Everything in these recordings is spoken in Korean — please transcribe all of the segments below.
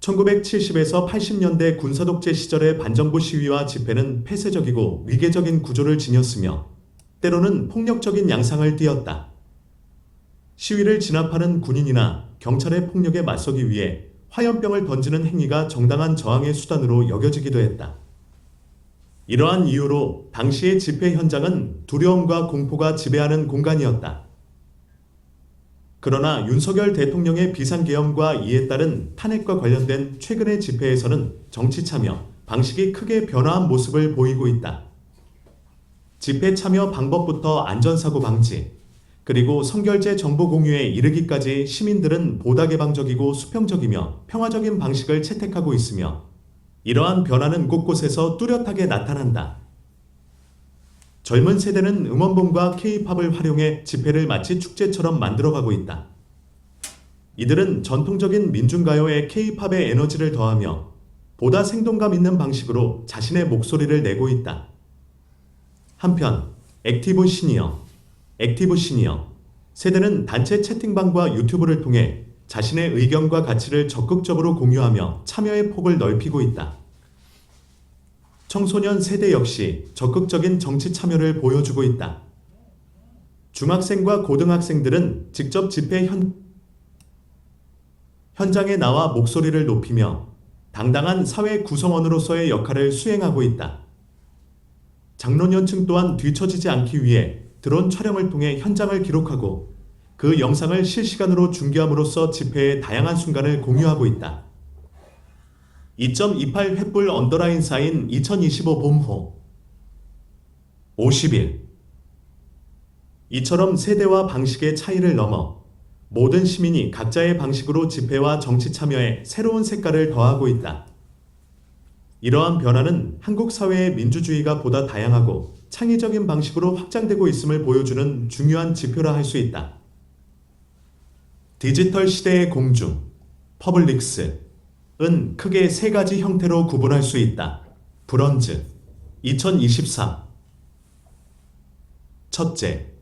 1970에서 80년대 군사독재 시절의 반정부 시위와 집회는 폐쇄적이고 위계적인 구조를 지녔으며 때로는 폭력적인 양상을 띠었다. 시위를 진압하는 군인이나 경찰의 폭력에 맞서기 위해 화염병을 던지는 행위가 정당한 저항의 수단으로 여겨지기도 했다. 이러한 이유로 당시의 집회 현장은 두려움과 공포가 지배하는 공간이었다. 그러나 윤석열 대통령의 비상계엄과 이에 따른 탄핵과 관련된 최근의 집회에서는 정치 참여 방식이 크게 변화한 모습을 보이고 있다. 집회 참여 방법부터 안전사고 방지, 그리고 선결제 정보 공유에 이르기까지 시민들은 보다 개방적이고 수평적이며 평화적인 방식을 채택하고 있으며 이러한 변화는 곳곳에서 뚜렷하게 나타난다. 젊은 세대는 음원봉과 K-팝을 활용해 집회를 마치 축제처럼 만들어가고 있다. 이들은 전통적인 민중가요에 K-팝의 에너지를 더하며 보다 생동감 있는 방식으로 자신의 목소리를 내고 있다. 한편 액티브 시니어 세대는 단체 채팅방과 유튜브를 통해 자신의 의견과 가치를 적극적으로 공유하며 참여의 폭을 넓히고 있다. 청소년 세대 역시 적극적인 정치 참여를 보여주고 있다. 중학생과 고등학생들은 직접 집회 현장에 나와 목소리를 높이며 당당한 사회 구성원으로서의 역할을 수행하고 있다. 장로년층 또한 뒤처지지 않기 위해 드론 촬영을 통해 현장을 기록하고 그 영상을 실시간으로 중계함으로써 집회의 다양한 순간을 공유하고 있다. 2.28 횃불 언더라인 쌓인 2025 봄호 50일 이처럼 세대와 방식의 차이를 넘어 모든 시민이 각자의 방식으로 집회와 정치 참여에 새로운 색깔을 더하고 있다. 이러한 변화는 한국 사회의 민주주의가 보다 다양하고 창의적인 방식으로 확장되고 있음을 보여주는 중요한 지표라 할 수 있다. 디지털 시대의 공중, 퍼블릭스 은 크게 세 가지 형태로 구분할 수 있다. 브론즈 2023 첫째,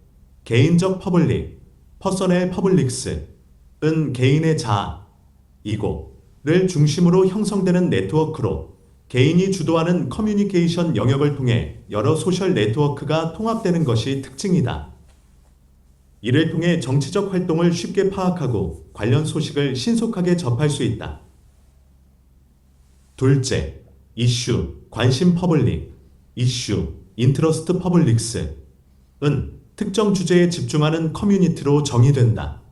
개인적 퍼블릭, 퍼서널 퍼블릭스 은 개인의 자아, 이고를 중심으로 형성되는 네트워크로 개인이 주도하는 커뮤니케이션 영역을 통해 여러 소셜 네트워크가 통합되는 것이 특징이다. 이를 통해 정치적 활동을 쉽게 파악하고 관련 소식을 신속하게 접할 수 있다. 둘째, 이슈, 관심 퍼블릭, 이슈, 인트러스트 퍼블릭스 은 특정 주제에 집중하는 커뮤니티로 정의된다.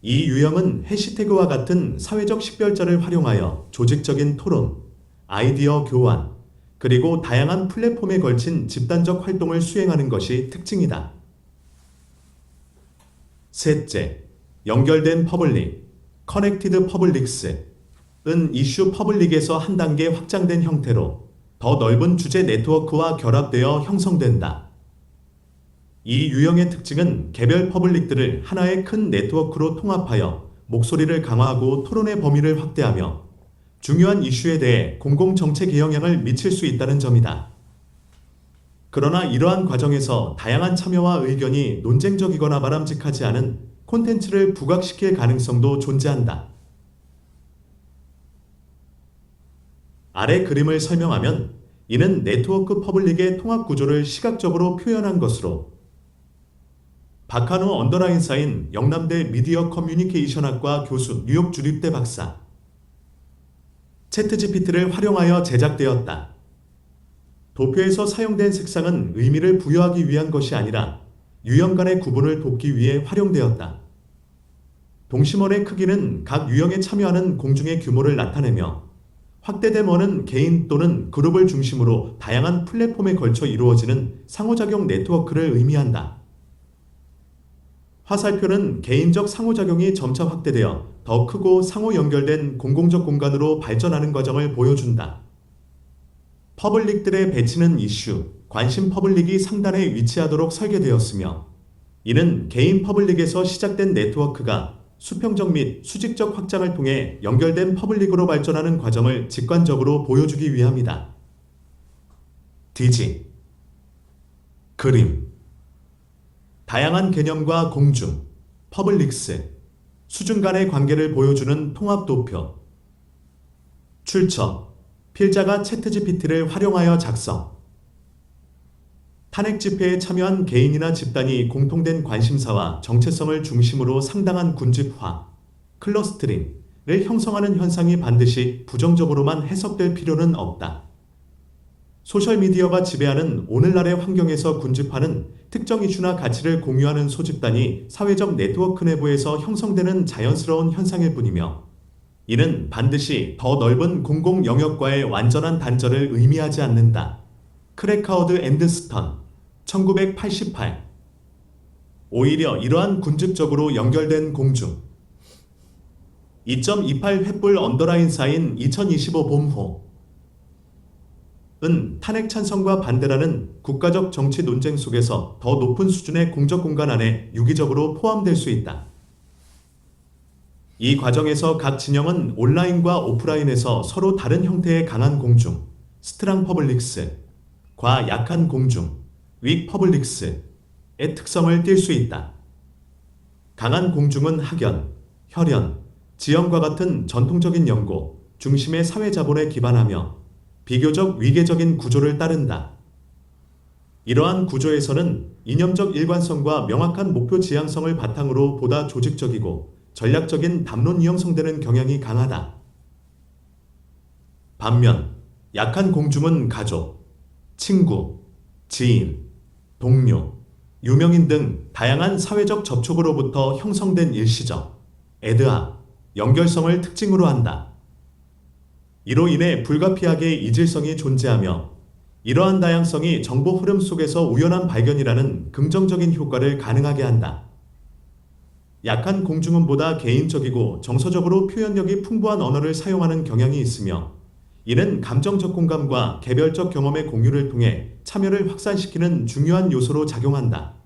이 유형은 해시태그와 같은 사회적 식별자를 활용하여 조직적인 토론, 아이디어 교환, 그리고 다양한 플랫폼에 걸친 집단적 활동을 수행하는 것이 특징이다. 셋째, 연결된 퍼블릭, 커넥티드 퍼블릭스 은 이슈 퍼블릭에서 한 단계 확장된 형태로 더 넓은 주제 네트워크와 결합되어 형성된다. 이 유형의 특징은 개별 퍼블릭들을 하나의 큰 네트워크로 통합하여 목소리를 강화하고 토론의 범위를 확대하며 중요한 이슈에 대해 공공정책에 영향을 미칠 수 있다는 점이다. 그러나 이러한 과정에서 다양한 참여와 의견이 논쟁적이거나 바람직하지 않은 콘텐츠를 부각시킬 가능성도 존재한다. 아래 그림을 설명하면 이는 네트워크 퍼블릭의 통합 구조를 시각적으로 표현한 것으로 박한우 언더라인 쌓인 영남대 미디어 커뮤니케이션학과 교수 뉴욕 주립대 박사 챗GPT를 활용하여 제작되었다. 도표에서 사용된 색상은 의미를 부여하기 위한 것이 아니라 유형 간의 구분을 돕기 위해 활용되었다. 동심원의 크기는 각 유형에 참여하는 공중의 규모를 나타내며 확대된 원은 개인 또는 그룹을 중심으로 다양한 플랫폼에 걸쳐 이루어지는 상호작용 네트워크를 의미한다. 화살표는 개인적 상호작용이 점차 확대되어 더 크고 상호 연결된 공공적 공간으로 발전하는 과정을 보여준다. 퍼블릭들의 배치는 이슈, 관심 퍼블릭이 상단에 위치하도록 설계되었으며 이는 개인 퍼블릭에서 시작된 네트워크가 수평적 및 수직적 확장을 통해 연결된 퍼블릭으로 발전하는 과정을 직관적으로 보여주기 위함이다. 디지 그림 다양한 개념과 공중, 퍼블릭스, 수준 간의 관계를 보여주는 통합도표, 출처: 필자가 챗GPT를 활용하여 작성. 탄핵 집회에 참여한 개인이나 집단이 공통된 관심사와 정체성을 중심으로 상당한 군집화, 클러스터링을 형성하는 현상이 반드시 부정적으로만 해석될 필요는 없다. 소셜미디어가 지배하는 오늘날의 환경에서 군집화는 특정 이슈나 가치를 공유하는 소집단이 사회적 네트워크 내부에서 형성되는 자연스러운 현상일 뿐이며, 이는 반드시 더 넓은 공공 영역과의 완전한 단절을 의미하지 않는다. 크래카워드 앤드 스턴, 1988. 오히려 이러한 군집적으로 연결된 공중. 2.28 횃불 언더라인 쌓인 2025 봄호. 은 탄핵 찬성과 반대라는 국가적 정치 논쟁 속에서 더 높은 수준의 공적 공간 안에 유기적으로 포함될 수 있다. 이 과정에서 각 진영은 온라인과 오프라인에서 서로 다른 형태의 강한 공중, 스트랑 퍼블릭스과 약한 공중, 윅 퍼블릭스의 특성을 띌 수 있다. 강한 공중은 학연, 혈연, 지연과 같은 전통적인 연고, 중심의 사회자본에 기반하며 비교적 위계적인 구조를 따른다. 이러한 구조에서는 이념적 일관성과 명확한 목표 지향성을 바탕으로 보다 조직적이고 전략적인 담론이 형성되는 경향이 강하다. 반면 약한 공중은 가족, 친구, 지인, 동료, 유명인 등 다양한 사회적 접촉으로부터 형성된 일시적, 애드악, 연결성을 특징으로 한다. 이로 인해 불가피하게 이질성이 존재하며 이러한 다양성이 정보 흐름 속에서 우연한 발견이라는 긍정적인 효과를 가능하게 한다. 약한 공중음보다 개인적이고 정서적으로 표현력이 풍부한 언어를 사용하는 경향이 있으며, 이는 감정적 공감과 개별적 경험의 공유를 통해 참여를 확산시키는 중요한 요소로 작용한다.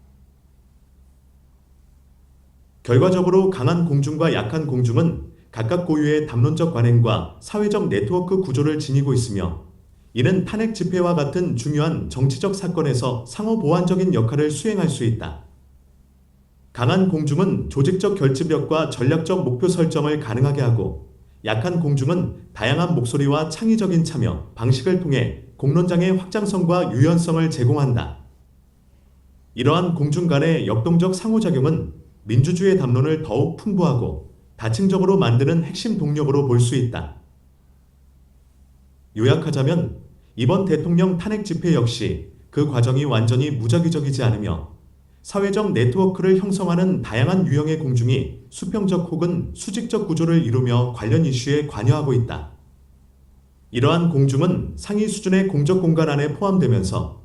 결과적으로 강한 공중과 약한 공중은 각각 고유의 담론적 관행과 사회적 네트워크 구조를 지니고 있으며, 이는 탄핵 집회와 같은 중요한 정치적 사건에서 상호 보완적인 역할을 수행할 수 있다. 강한 공중은 조직적 결집력과 전략적 목표 설정을 가능하게 하고, 약한 공중은 다양한 목소리와 창의적인 참여 방식을 통해 공론장의 확장성과 유연성을 제공한다. 이러한 공중 간의 역동적 상호작용은 민주주의 담론을 더욱 풍부하고 다층적으로 만드는 핵심 동력으로 볼 수 있다. 요약하자면 이번 대통령 탄핵 집회 역시 그 과정이 완전히 무작위적이지 않으며 사회적 네트워크를 형성하는 다양한 유형의 공중이 수평적 혹은 수직적 구조를 이루며 관련 이슈에 관여하고 있다. 이러한 공중은 상위 수준의 공적 공간 안에 포함되면서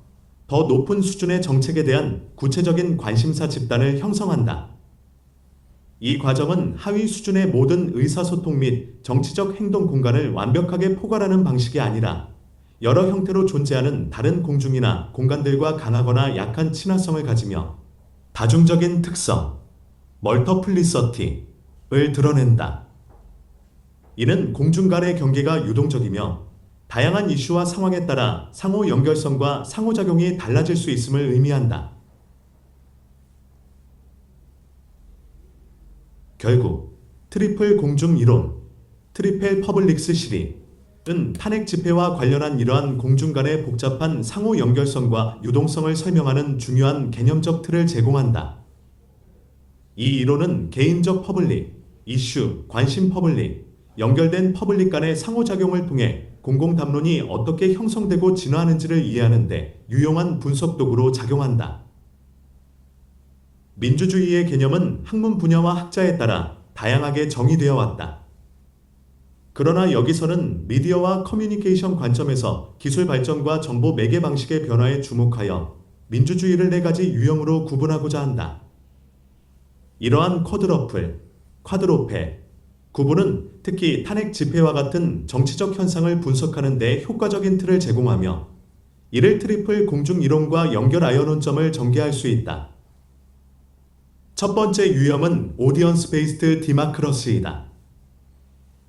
더 높은 수준의 정책에 대한 구체적인 관심사 집단을 형성한다. 이 과정은 하위 수준의 모든 의사소통 및 정치적 행동 공간을 완벽하게 포괄하는 방식이 아니라 여러 형태로 존재하는 다른 공중이나 공간들과 강하거나 약한 친화성을 가지며 다중적인 특성, 멀터플리서티를 드러낸다. 이는 공중 간의 경계가 유동적이며 다양한 이슈와 상황에 따라 상호 연결성과 상호작용이 달라질 수 있음을 의미한다. 결국 트리플 공중 이론, 트리펠 퍼블릭스 시리은 탄핵 집회와 관련한 이러한 공중 간의 복잡한 상호 연결성과 유동성을 설명하는 중요한 개념적 틀을 제공한다. 이 이론은 개인적 퍼블릭, 이슈, 관심 퍼블릭, 연결된 퍼블릭 간의 상호작용을 통해 공공 담론이 어떻게 형성되고 진화하는지를 이해하는 데 유용한 분석 도구로 작용한다. 민주주의의 개념은 학문 분야와 학자에 따라 다양하게 정의되어 왔다. 그러나 여기서는 미디어와 커뮤니케이션 관점에서 기술 발전과 정보 매개 방식의 변화에 주목하여 민주주의를 4가지 유형으로 구분하고자 한다. 이러한 쿼드러플, 쿼드로페 구분은 특히 탄핵 집회와 같은 정치적 현상을 분석하는 데 효과적인 틀을 제공하며 이를 트리플 공중 이론과 연결하여 논점을 전개할 수 있다. 첫 번째 유형은 오디언스 베이스드 디마크러시이다.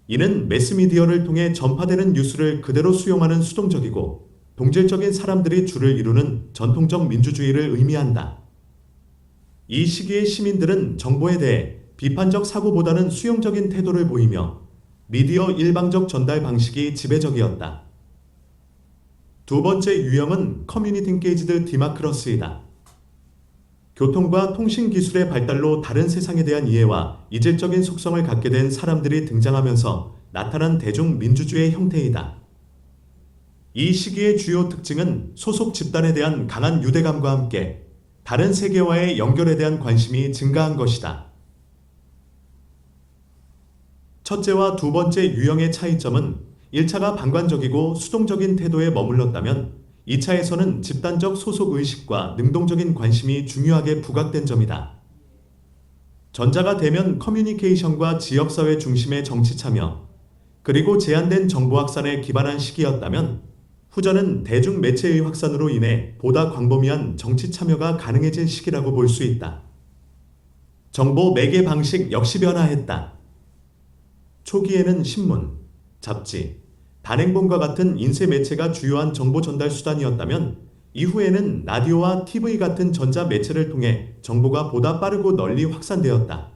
이는 매스미디어를 통해 전파되는 뉴스를 그대로 수용하는 수동적이고 동질적인 사람들이 주를 이루는 전통적 민주주의를 의미한다. 이 시기의 시민들은 정보에 대해 비판적 사고보다는 수용적인 태도를 보이며 미디어 일방적 전달 방식이 지배적이었다. 두 번째 유형은 커뮤니티 인게이지드 디마크러시이다. 교통과 통신 기술의 발달로 다른 세상에 대한 이해와 이질적인 속성을 갖게 된 사람들이 등장하면서 나타난 대중민주주의의 형태이다. 이 시기의 주요 특징은 소속 집단에 대한 강한 유대감과 함께 다른 세계와의 연결에 대한 관심이 증가한 것이다. 첫째와 두 번째 유형의 차이점은 1차가 방관적이고 수동적인 태도에 머물렀다면 2차에서는 집단적 소속 의식과 능동적인 관심이 중요하게 부각된 점이다. 전자가 대면 커뮤니케이션과 지역사회 중심의 정치 참여, 그리고 제한된 정보 확산에 기반한 시기였다면 후자는 대중매체의 확산으로 인해 보다 광범위한 정치 참여가 가능해진 시기라고 볼 수 있다. 정보 매개 방식 역시 변화했다. 초기에는 신문, 잡지, 단행본과 같은 인쇄 매체가 주요한 정보 전달 수단이었다면 이후에는 라디오와 TV 같은 전자 매체를 통해 정보가 보다 빠르고 널리 확산되었다.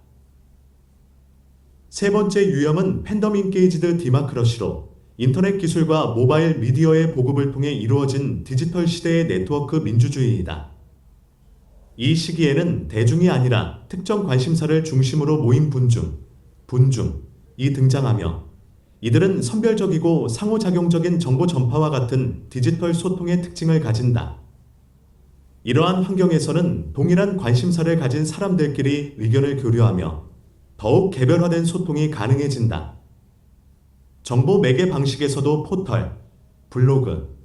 세 번째 유형은 팬덤 인게이지드 디마크러시로 인터넷 기술과 모바일 미디어의 보급을 통해 이루어진 디지털 시대의 네트워크 민주주의이다. 이 시기에는 대중이 아니라 특정 관심사를 중심으로 모인 분중이 등장하며 이들은 선별적이고 상호작용적인 정보 전파와 같은 디지털 소통의 특징을 가진다. 이러한 환경에서는 동일한 관심사를 가진 사람들끼리 의견을 교류하며 더욱 개별화된 소통이 가능해진다. 정보 매개 방식에서도 포털, 블로그,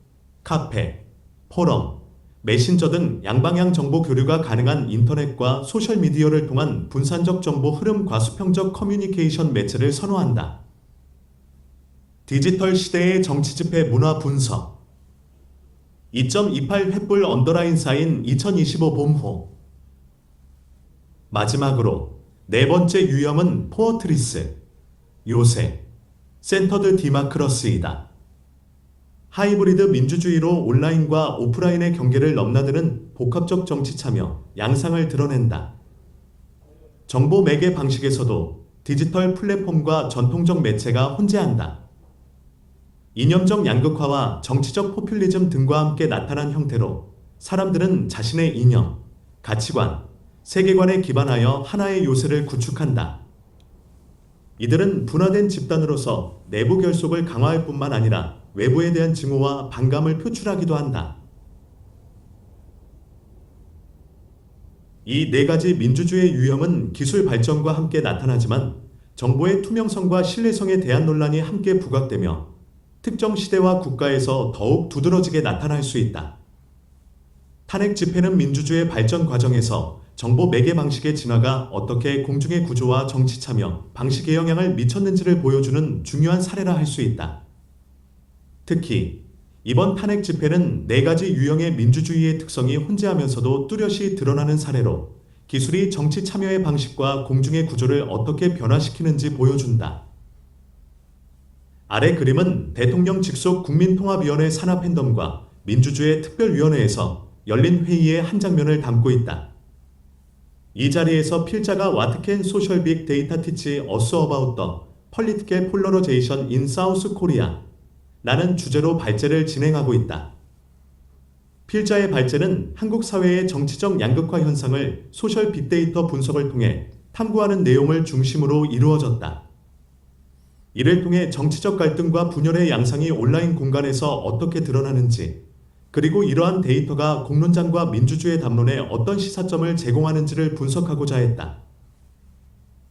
카페, 포럼, 메신저 등 양방향 정보 교류가 가능한 인터넷과 소셜미디어를 통한 분산적 정보 흐름과 수평적 커뮤니케이션 매체를 선호한다. 디지털 시대의 정치 집회 문화 분석 2.28 횃불 언더라인 사인 2025 봄호 마지막으로 네 번째 유형은 포어트리스, 요새, 센터드 디마크러시이다. 하이브리드 민주주의로 온라인과 오프라인의 경계를 넘나드는 복합적 정치 참여, 양상을 드러낸다. 정보 매개 방식에서도 디지털 플랫폼과 전통적 매체가 혼재한다. 이념적 양극화와 정치적 포퓰리즘 등과 함께 나타난 형태로 사람들은 자신의 이념, 가치관, 세계관에 기반하여 하나의 요새를 구축한다. 이들은 분화된 집단으로서 내부 결속을 강화할 뿐만 아니라 외부에 대한 증오와 반감을 표출하기도 한다. 이 네 가지 민주주의 유형은 기술 발전과 함께 나타나지만 정보의 투명성과 신뢰성에 대한 논란이 함께 부각되며 특정 시대와 국가에서 더욱 두드러지게 나타날 수 있다. 탄핵 집회는 민주주의 발전 과정에서 정보 매개 방식의 진화가 어떻게 공중의 구조와 정치 참여, 방식에 영향을 미쳤는지를 보여주는 중요한 사례라 할 수 있다. 특히 이번 탄핵 집회는 네 가지 유형의 민주주의의 특성이 혼재하면서도 뚜렷이 드러나는 사례로 기술이 정치 참여의 방식과 공중의 구조를 어떻게 변화시키는지 보여준다. 아래 그림은 대통령 직속 국민통합위원회 산하 팬덤과 민주주의 특별위원회에서 열린 회의의 한 장면을 담고 있다. 이 자리에서 필자가 What can social big data teach us about the political polarization in South Korea? 라는 주제로 발제를 진행하고 있다. 필자의 발제는 한국 사회의 정치적 양극화 현상을 소셜 빅데이터 분석을 통해 탐구하는 내용을 중심으로 이루어졌다. 이를 통해 정치적 갈등과 분열의 양상이 온라인 공간에서 어떻게 드러나는지, 그리고 이러한 데이터가 공론장과 민주주의 담론에 어떤 시사점을 제공하는지를 분석하고자 했다.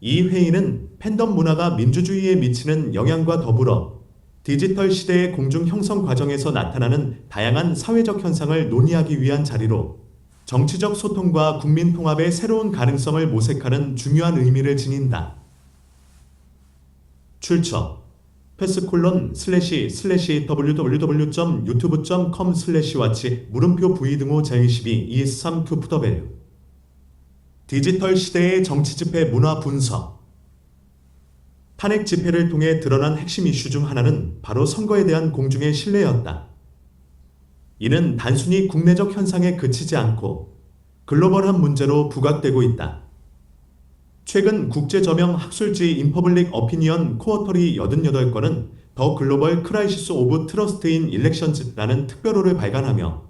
이 회의는 팬덤 문화가 민주주의에 미치는 영향과 더불어 디지털 시대의 공중 형성 과정에서 나타나는 다양한 사회적 현상을 논의하기 위한 자리로 정치적 소통과 국민 통합의 새로운 가능성을 모색하는 중요한 의미를 지닌다. 출처 www.youtube.com/v/watch_v-2-3QW 디지털 시대의 정치 집회 문화 분석 탄핵 집회를 통해 드러난 핵심 이슈 중 하나는 바로 선거에 대한 공중의 신뢰였다. 이는 단순히 국내적 현상에 그치지 않고 글로벌한 문제로 부각되고 있다. 최근 국제저명 학술지 인퍼블릭 어피니언 쿼터리 88건은 더 글로벌 크라이시스 오브 트러스트 인 일렉션즈라는 특별호를 발간하며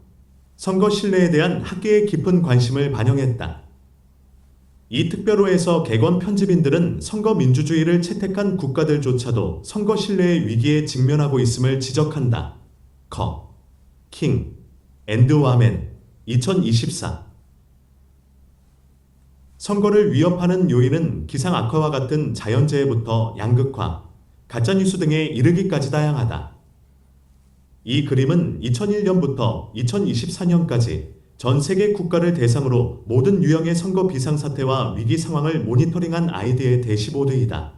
선거 신뢰에 대한 학계의 깊은 관심을 반영했다. 이 특별호에서 객원 편집인들은 선거 민주주의를 채택한 국가들조차도 선거 신뢰의 위기에 직면하고 있음을 지적한다. 커, 킹, 앤드 와멘, 2024. 선거를 위협하는 요인은 기상 악화와 같은 자연재해부터 양극화, 가짜뉴스 등에 이르기까지 다양하다. 이 그림은 2001년부터 2024년까지 전 세계 국가를 대상으로 모든 유형의 선거 비상사태와 위기 상황을 모니터링한 아이디의 대시보드이다.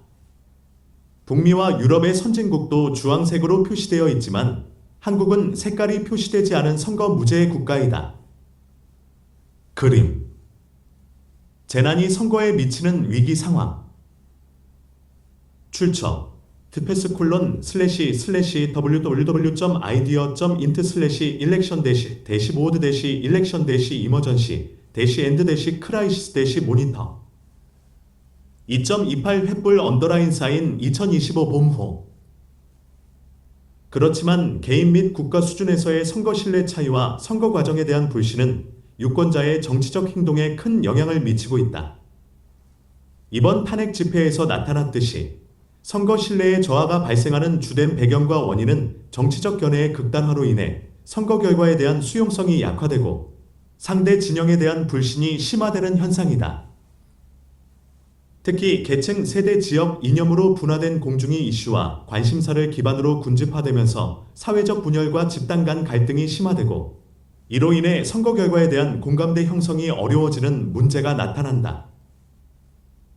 북미와 유럽의 선진국도 주황색으로 표시되어 있지만 한국은 색깔이 표시되지 않은 선거 무죄의 국가이다. 그림. 재난이 선거에 미치는 위기 상황. 출처 www.election-board-election-emergency-crisis-monitor 2.28 횃불 언더라인 사인 2025 봄호. 그렇지만 개인 및 국가 수준에서의 선거 신뢰 차이와 선거 과정에 대한 불신은 유권자의 정치적 행동에 큰 영향을 미치고 있다. 이번 탄핵 집회에서 나타났듯이 선거 신뢰의 저하가 발생하는 주된 배경과 원인은 정치적 견해의 극단화로 인해 선거 결과에 대한 수용성이 약화되고 상대 진영에 대한 불신이 심화되는 현상이다. 특히 계층, 세대, 지역, 이념으로 분화된 공중의 이슈와 관심사를 기반으로 군집화되면서 사회적 분열과 집단 간 갈등이 심화되고 이로 인해 선거 결과에 대한 공감대 형성이 어려워지는 문제가 나타난다.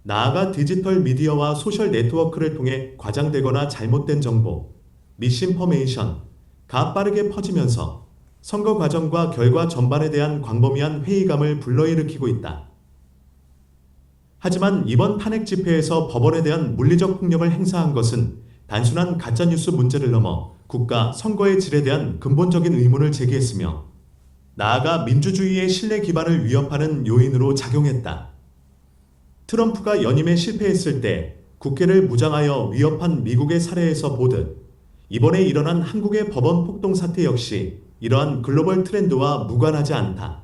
나아가 디지털 미디어와 소셜 네트워크를 통해 과장되거나 잘못된 정보, 미스인포메이션가 빠르게 퍼지면서 선거 과정과 결과 전반에 대한 광범위한 회의감을 불러일으키고 있다. 하지만 이번 탄핵 집회에서 법원에 대한 물리적 폭력을 행사한 것은 단순한 가짜뉴스 문제를 넘어 국가 선거의 질에 대한 근본적인 의문을 제기했으며 나아가 민주주의의 신뢰 기반을 위협하는 요인으로 작용했다. 트럼프가 연임에 실패했을 때 국회를 무장하여 위협한 미국의 사례에서 보듯 이번에 일어난 한국의 법원 폭동 사태 역시 이러한 글로벌 트렌드와 무관하지 않다.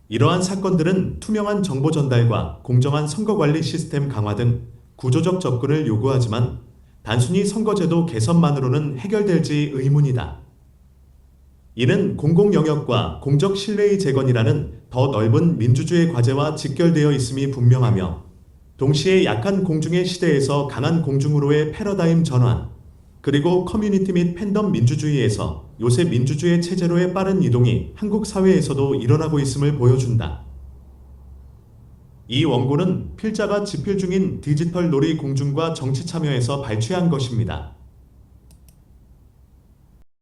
이러한 사건들은 투명한 정보 전달과 공정한 선거관리 시스템 강화 등 구조적 접근을 요구하지만 단순히 선거제도 개선만으로는 해결될지 의문이다. 이는 공공 영역과 공적 신뢰의 재건이라는 더 넓은 민주주의 과제와 직결되어 있음이 분명하며 동시에 약한 공중의 시대에서 강한 공중으로의 패러다임 전환, 그리고 커뮤니티 및 팬덤 민주주의에서 요새 민주주의 체제로의 빠른 이동이 한국 사회에서도 일어나고 있음을 보여준다. 이 원고는 필자가 집필 중인 디지털 놀이 공중과 정치 참여에서 발췌한 것입니다.